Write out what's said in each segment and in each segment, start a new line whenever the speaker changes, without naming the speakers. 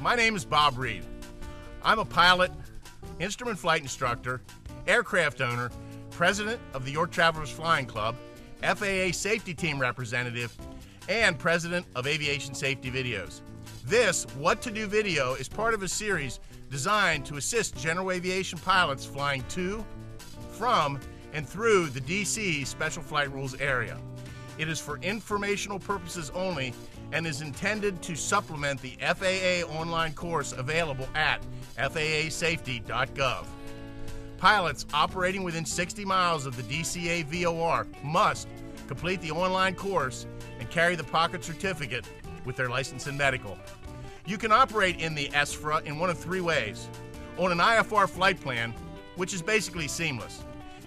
My name is Bob Reed. I'm a pilot, instrument flight instructor, aircraft owner, president of the York Travelers Flying Club, FAA safety team representative, and president of Aviation Safety Videos. This What to Do video is part of a series designed to assist general aviation pilots flying to, from, and through the DC Special Flight Rules area. It is for informational purposes only and is intended to supplement the FAA online course available at FAAsafety.gov. Pilots operating within 60 miles of the DCA VOR must complete the online course and carry the pocket certificate with their license and medical. You can operate in the SFRA in one of three ways: on an IFR flight plan, which is basically seamless;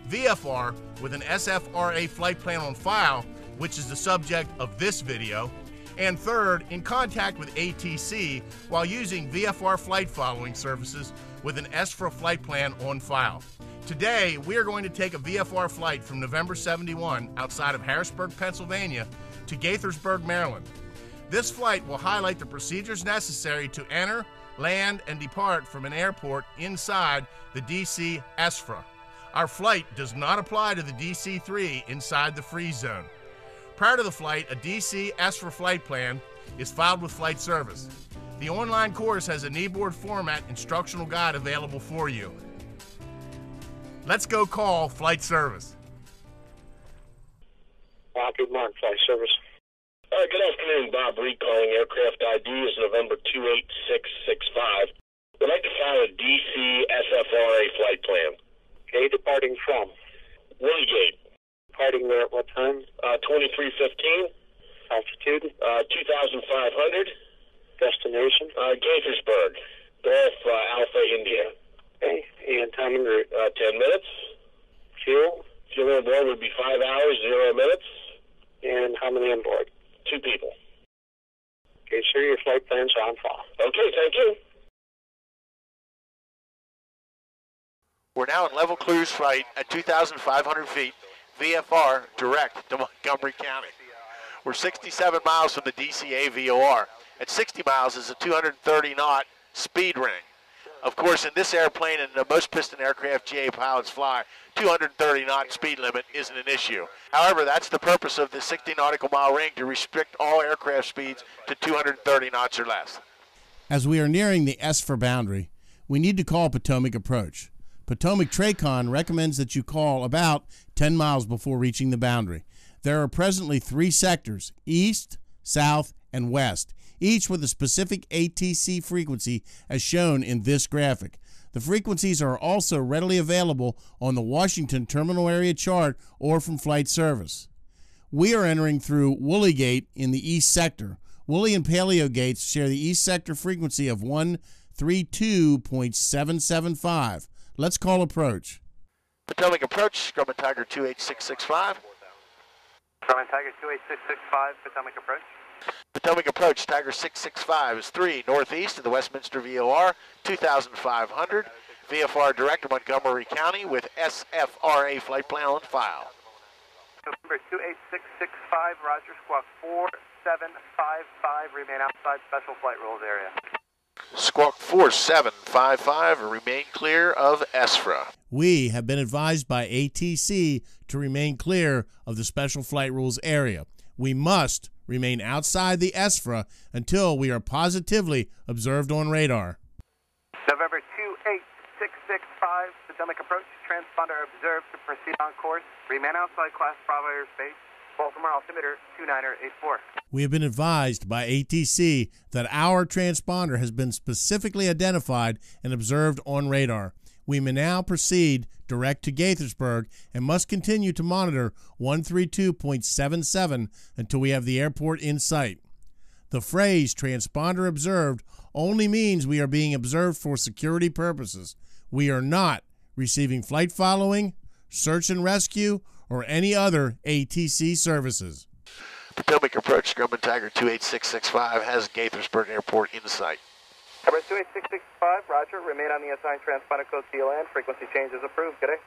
VFR with an SFRA flight plan on file, which is the subject of this video; and third, in contact with ATC while using VFR flight following services with an SFRA flight plan on file. Today, we are going to take a VFR flight from November 71 outside of Harrisburg, Pennsylvania to Gaithersburg, Maryland. This flight will highlight the procedures necessary to enter, land, and depart from an airport inside the DC SFRA. Our flight does not apply to the DC-3 inside the freeze zone. Prior to the flight, a DC SFRA flight plan is filed with Flight Service. The online course has a kneeboard format instructional guide available for you. Let's go call Flight Service.
Good morning, Flight Service.
Good afternoon, Bob Reed calling. Aircraft ID is November 28665. We'd like to file a DC SFRA flight plan.
Okay, departing from?
Woolygate.
Departing there at what time?
2315.
Altitude?
2,500.
Destination?
Gaithersburg. Golf Alpha India.
Okay, and time en route?
10 minutes.
Fuel?
Fuel on board would be 5 hours, 0 minutes.
And how many on board?
2 people.
Okay, sir, your flight plans are on file.
Okay, thank you.
We're now in level cruise flight at 2,500 feet, VFR direct to Montgomery County. We're 67 miles from the DCA VOR. At 60 miles is a 230 knot speed ring. Of course, in this airplane and the most piston aircraft GA pilots fly, 230 knot speed limit isn't an issue. However, that's the purpose of the 60 nautical mile ring, to restrict all aircraft speeds to 230 knots or less.
As we are nearing the SFRA boundary, we need to call Potomac Approach. Potomac TRACON recommends that you call about 10 miles before reaching the boundary. There are presently 3 sectors: east, south, and west, each with a specific ATC frequency as shown in this graphic. The frequencies are also readily available on the Washington Terminal Area Chart or from Flight Service. We are entering through Woolygate in the east sector. Woolly and Paleo gates share the east sector frequency of 132.775. Let's call approach.
Potomac Approach, Grumman Tiger 28665.
Grumman Tiger 28665, Potomac Approach.
Potomac Approach, Tiger 665 is 3 northeast of the Westminster VOR, 2,500. VFR direct to Montgomery County with SFRA flight plan on file.
November 28665, Roger, squawk 4755, remain outside special flight rules area.
Squawk 4755, remain clear of SFRA.
We have been advised by ATC to remain clear of the special flight rules area. We must remain outside the SFRA until we are positively observed on radar.
November 28665, Potomac Approach, transponder observed to proceed on course. Remain outside class Bravo airspace. Baltimore altimeter 2984.
We have been advised by ATC that our transponder has been specifically identified and observed on radar. We may now proceed direct to Gaithersburg and must continue to monitor 132.77 until we have the airport in sight. The phrase transponder observed only means we are being observed for security purposes. We are not receiving flight following, search and rescue, or any other ATC services.
Potomac Approach, Grumman Tiger 28665 has Gaithersburg Airport in sight.
Number 28665, Roger. Remain on the assigned transponder code to land. Frequency change is approved. Good day.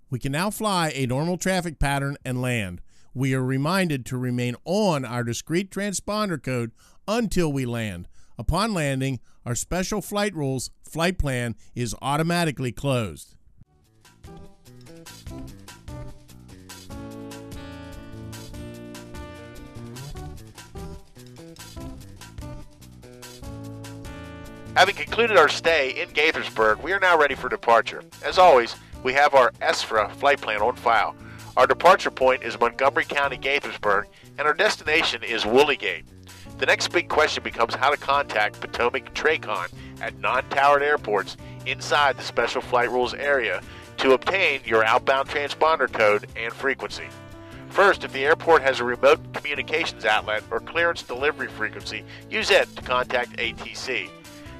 We can now fly a normal traffic pattern and land. We are reminded to remain on our discrete transponder code until we land. Upon landing, our special flight rules flight plan is automatically closed.
Having concluded our stay in Gaithersburg, we are now ready for departure. As always, we have our SFRA flight plan on file. Our departure point is Montgomery County, Gaithersburg, and our destination is Woolligate. The next big question becomes how to contact Potomac TRACON at non-towered airports inside the Special Flight Rules area to obtain your outbound transponder code and frequency. First, if the airport has a remote communications outlet or clearance delivery frequency, use it to contact ATC.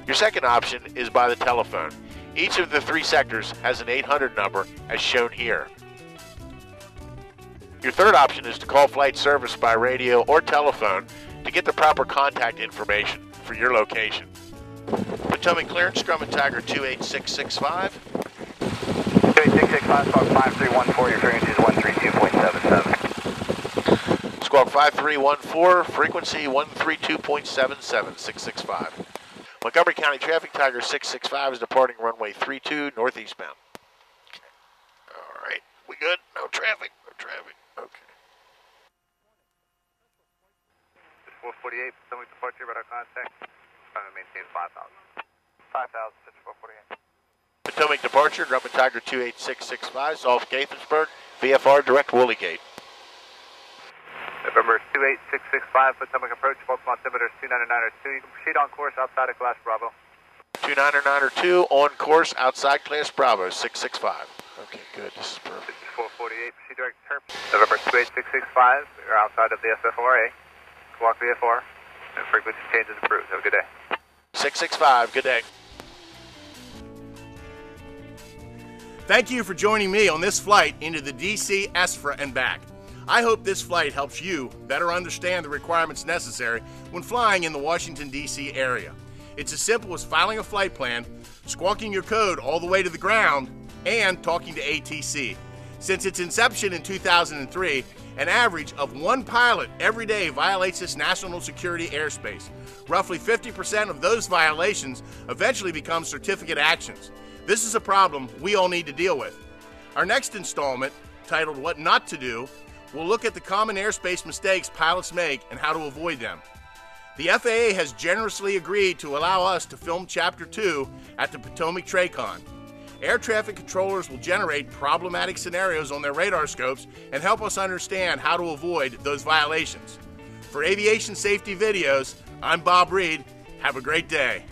Your second option is by the telephone. Each of the three sectors has an 800 number as shown here. Your third option is to call flight service by radio or telephone to get the proper contact information for your location. Potomac clearance, Grumman Tiger 28665.
28665, Squawk 5314, your frequency is 132.77.
Squawk 5314, frequency 132.77, 665. Montgomery County Traffic Tiger 665 is departing runway 32 northeastbound. Okay. All right, we good? No traffic, no traffic. Okay.
448, Potomac departure, radar contact. Trying to maintain 5,000. 5,000, 448.
Potomac departure, Grumman Tiger 28665, off Gaithersburg, VFR direct Woolligate.
November 28665, Potomac approach, Baltimore altimeter 29902. You can proceed on course outside of Class Bravo.
29902 on course outside Class Bravo 665. Okay, good. This is perfect.
This is 448, proceed direct to Terp. November 28665, you're outside of the SFRA. Squawk VFR, and frequency changes approved. Have a good day.
665, good day.
Thank you for joining me on this flight into the DC SFRA and back. I hope this flight helps you better understand the requirements necessary when flying in the Washington, D.C. area. It's as simple as filing a flight plan, squawking your code all the way to the ground, and talking to ATC. Since its inception in 2003, an average of one pilot every day violates this national security airspace. Roughly 50% of those violations eventually become certificate actions. This is a problem we all need to deal with. Our next installment, titled What Not to Do, we'll look at the common airspace mistakes pilots make and how to avoid them. The FAA has generously agreed to allow us to film Chapter 2 at the Potomac TRACON. Air traffic controllers will generate problematic scenarios on their radar scopes and help us understand how to avoid those violations. For Aviation Safety Videos, I'm Bob Reed. Have a great day.